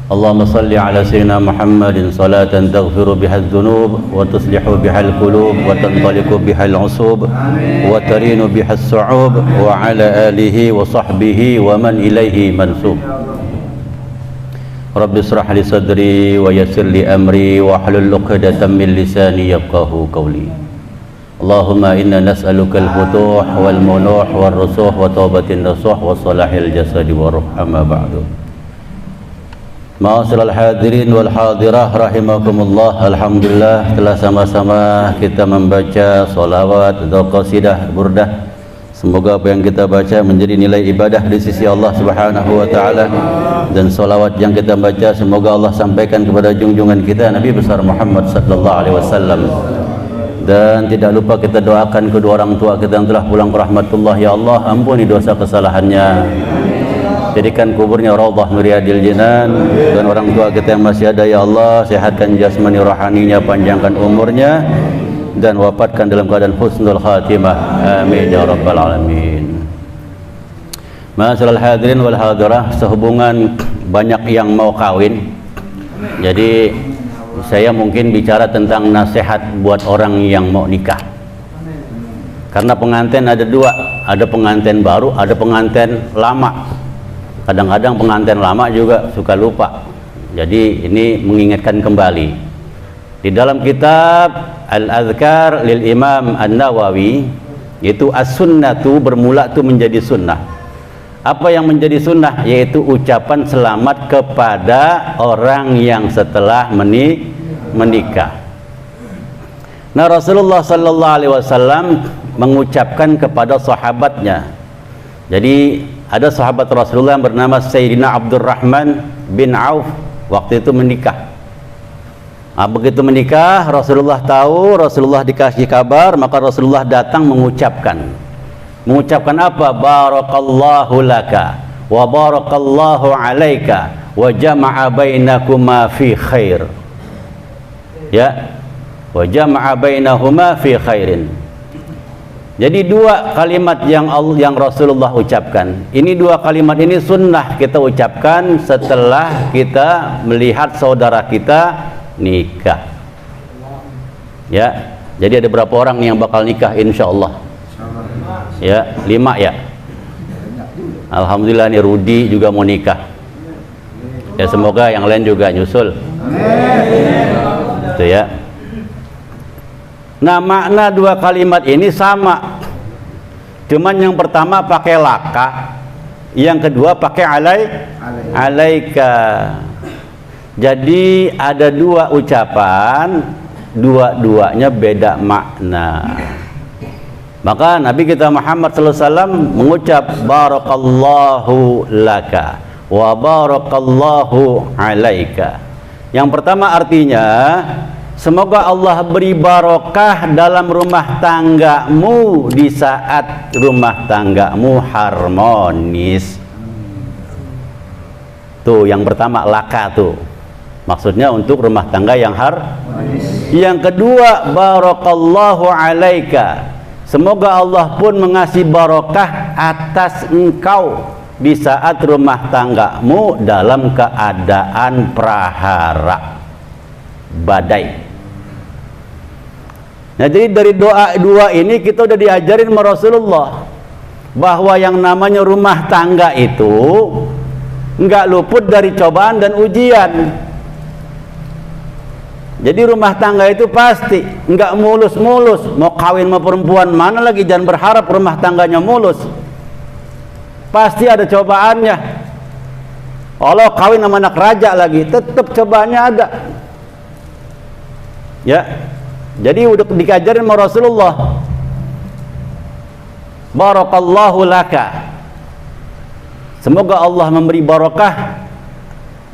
اللهم صل على سيدنا محمد صلاة تغفر بها الذنوب وتصلح بها القلوب وتنطلق بها العصوب وترين بها الصعوب وعلى آله وصحبه ومن إليه منسوب. رب اشرح لي صدري ويسر لي أمري واحلل عقدة من لساني يفقهوا قولي. اللهم إنا نسألك الفتوح والمنوح والرسوح وتوبة النصوح وصلاح الجسد والروح. أما بعد. Ma'asyiral hadirin wal hadirah rahimakumullah. Alhamdulillah telah sama-sama kita membaca solawat atau qasidah burdah. Semoga apa yang kita baca menjadi nilai ibadah di sisi Allah Subhanahu wa taala, dan solawat yang kita baca semoga Allah sampaikan kepada junjungan kita Nabi besar Muhammad sallallahu alaihi wasallam. Dan tidak lupa kita doakan kedua orang tua kita yang telah pulang ke rahmatullah. Ya Allah, ampuni dosa kesalahannya, jadikan kuburnya raudhah min riyadil jinan, dan orang tua kita yang masih ada ya Allah sehatkan jasmani rohaninya, panjangkan umurnya, dan wafatkan dalam keadaan husnul khatimah. Amin ya rabbal alamin. Ma'asyiral hadirin wal hadirah, sehubungan banyak yang mau kawin, jadi saya mungkin bicara tentang nasihat buat orang yang mau nikah. Karena pengantin ada dua, ada pengantin baru, ada pengantin lama. Kadang-kadang pengantin lama juga suka lupa. Jadi ini mengingatkan kembali. Di dalam kitab Al-Adhkar lil Imam An-Nawawi, yaitu as-sunnatu, bermula itu menjadi sunnah. Apa yang menjadi sunnah? Yaitu ucapan selamat kepada orang yang setelah menikah. Nah, Rasulullah sallallahu alaihi wasallam mengucapkan kepada sahabatnya. Jadi ada sahabat Rasulullah yang bernama Sayyidina Abdurrahman bin Auf, waktu itu menikah. Nah, begitu menikah, Rasulullah tahu, Rasulullah dikasih kabar, maka Rasulullah datang mengucapkan apa? Barakallahu laka wa barakallahu alaika wa jama'a bainakuma fi khair. Ya, wa jama'a bainahuma fi khairin. Jadi dua kalimat yang Rasulullah ucapkan. Ini dua kalimat ini sunnah kita ucapkan setelah kita melihat saudara kita nikah. Ya, jadi ada berapa orang yang bakal nikah insyaallah? Ya, 5 ya. Alhamdulillah nih Rudi juga mau nikah. Ya, semoga yang lain juga nyusul. Itu ya. Nah, makna dua kalimat ini sama. Cuman yang pertama pakai laka, yang kedua pakai alaika. Jadi ada dua ucapan, dua-duanya beda makna. Maka Nabi kita Muhammad sallallahu alaihi wasallam mengucap barakallahu laka wa barakallahu alaika. Yang pertama artinya semoga Allah beri barokah dalam rumah tanggamu di saat rumah tanggamu harmonis. Tuh yang pertama laka tuh. Maksudnya untuk rumah tangga yang harmonis. Yang kedua barakallahu alaika. Semoga Allah pun mengasih barokah atas engkau di saat rumah tanggamu dalam keadaan prahara, badai. Nah, jadi dari doa dua ini kita udah diajarin sama Rasulullah bahwa yang namanya rumah tangga itu enggak luput dari cobaan dan ujian. Jadi rumah tangga itu pasti enggak mulus-mulus. Mau kawin sama perempuan mana lagi, jangan berharap rumah tangganya mulus. Pasti ada cobaannya. Kalau kawin sama anak raja lagi, tetap cobaannya ada. Ya. Jadi udah dikajarin sama Rasulullah. Barakallahu laka. Semoga Allah memberi barakah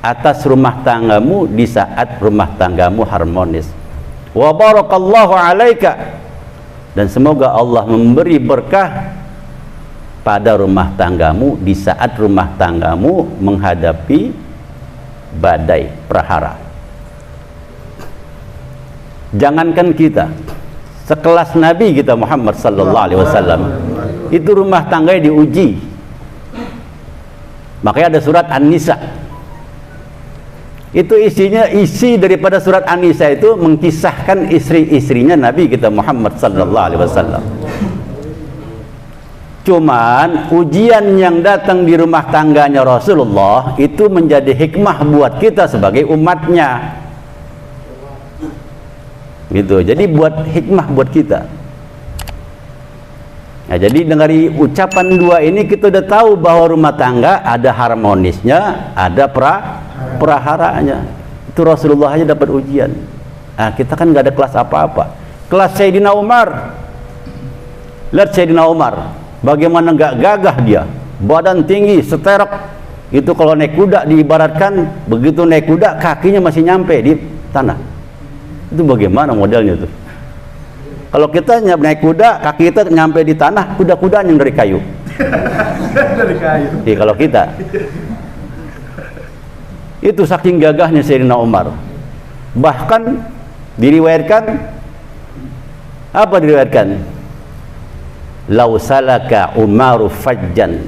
atas rumah tanggamu di saat rumah tanggamu harmonis. Wa barakallahu alaika, dan semoga Allah memberi berkah pada rumah tanggamu di saat rumah tanggamu menghadapi badai prahara. Jangankan kita, sekelas Nabi kita Muhammad sallallahu alaihi wasallam itu rumah tangganya diuji. Makanya ada surat An-Nisa. Itu isi daripada surat An-Nisa itu mengkisahkan istri-istrinya Nabi kita Muhammad sallallahu alaihi wasallam. Cuman ujian yang datang di rumah tangganya Rasulullah itu menjadi hikmah buat kita sebagai umatnya. Gitu. Jadi buat hikmah buat kita. Nah, jadi dari ucapan dua ini kita udah tahu bahwa rumah tangga ada harmonisnya, ada praharanya. Itu Rasulullah aja dapat ujian. Nah, kita kan nggak ada kelas apa-apa. Kelas Sayyidina Umar. Lihat Sayyidina Umar, bagaimana nggak gagah dia, badan tinggi, seterek. Itu kalau naik kuda diibaratkan, begitu naik kuda kakinya masih nyampe di tanah. Itu bagaimana modelnya tuh? Kalau kita naik kuda, kaki kita nyampe di tanah, kuda-kudaan yang dari kayu. Dari kayu. Iya, kalau kita. Itu saking gagahnya Sayyidina Umar. Bahkan diriwayatkan, apa diriwayatkan? Lau salaka Umaru fajjan.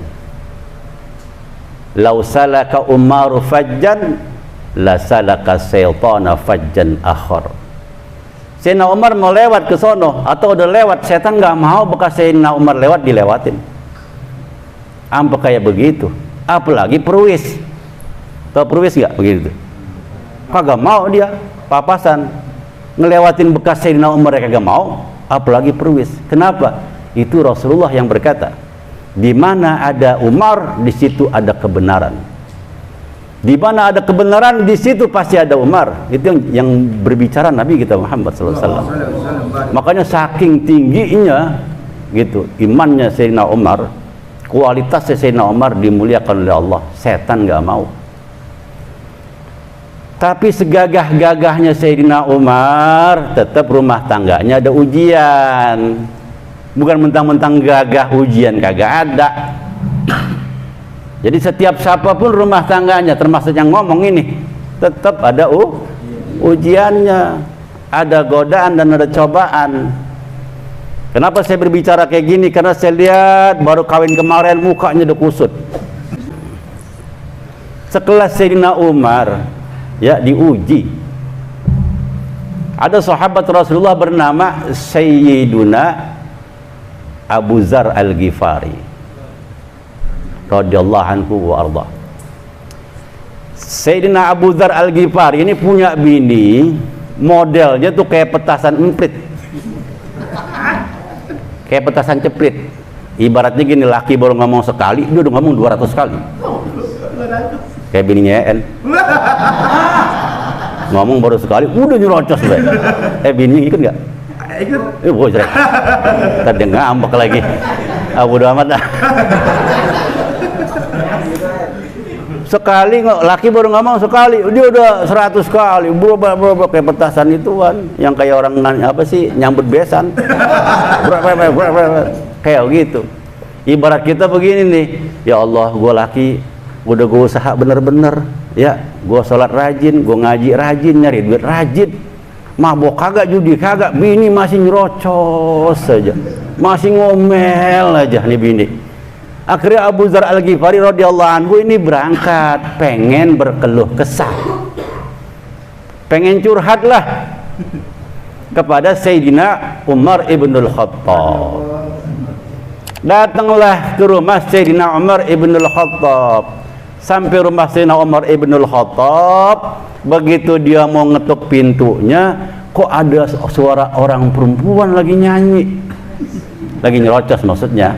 Lau salaka Umaru fajjan, la salaka syaitana fajjan akhar. Sayyidina Umar mau lewat ke sono atau udah lewat, setan nggak mau bekas Sayyidina Umar lewat dilewatin. Ampe kayak begitu. Apalagi perwis. Tahu perwis nggak begitu? Kagak mau dia papasan ngelewatin bekas Sayyidina Umar, kagak mau. Apalagi perwis. Kenapa? Itu Rasulullah yang berkata, di mana ada Umar, di situ ada kebenaran. Di mana ada kebenaran, di situ pasti ada Umar. Itu yang berbicara Nabi kita Muhammad SAW. Makanya saking tingginya gitu imannya Sayyidina Umar, kualitasnya Sayyidina Umar dimuliakan oleh Allah. Setan nggak mau. Tapi segagah-gagahnya Sayyidina Umar, tetap rumah tangganya ada ujian. Bukan mentang-mentang gagah ujian kagak ada. Jadi setiap siapapun rumah tangganya, termasuk yang ngomong ini, tetap ada ujiannya, ada godaan dan ada cobaan. Kenapa saya berbicara kayak gini? Karena saya lihat baru kawin kemarin mukanya udah kusut. Sekelas Sayyidina Umar, ya diuji. Ada sahabat Rasulullah bernama Sayyiduna Abu Dzar Al-Ghifari radhiyallahu anhu wa arda. Sayyidina Abu Dzar Al-Ghifari ini punya bini, modelnya tuh kayak petasan emprit, kayak petasan ceprit. Ibaratnya gini, laki baru ngomong sekali, dia udah ngomong 200 kali. Kayak bininya En, ngomong baru sekali udah nyerocos deh. Bininya ikut nggak? Ikut. Bos, tadi dia ngambek lagi. Bodo amat dah. Sekali laki baru ngomong sekali, dia udah 100 kali. Berapa kayak petasan ituan yang kayak orang apa sih nyambut besan. Kayak gitu. Ibarat kita begini nih, ya Allah, gue laki udah gue usaha bener-bener, ya gue sholat rajin, gue ngaji rajin, nyari duit rajin, mabok kagak, judi kagak, bini masih nyerocos saja, masih ngomel aja nih bini. Akhirnya Abu Dzar Al-Ghifari radhiyallahu anhu ini berangkat, pengen berkeluh kesah, pengen curhat lah kepada Sayyidina Umar ibnul Khattab. Datanglah ke rumah Sayyidina Umar ibnul Khattab. Sampai rumah Sayyidina Umar ibnul Khattab, begitu dia mau ngetuk pintunya, kok ada suara orang perempuan lagi nyanyi, lagi nyerocos maksudnya.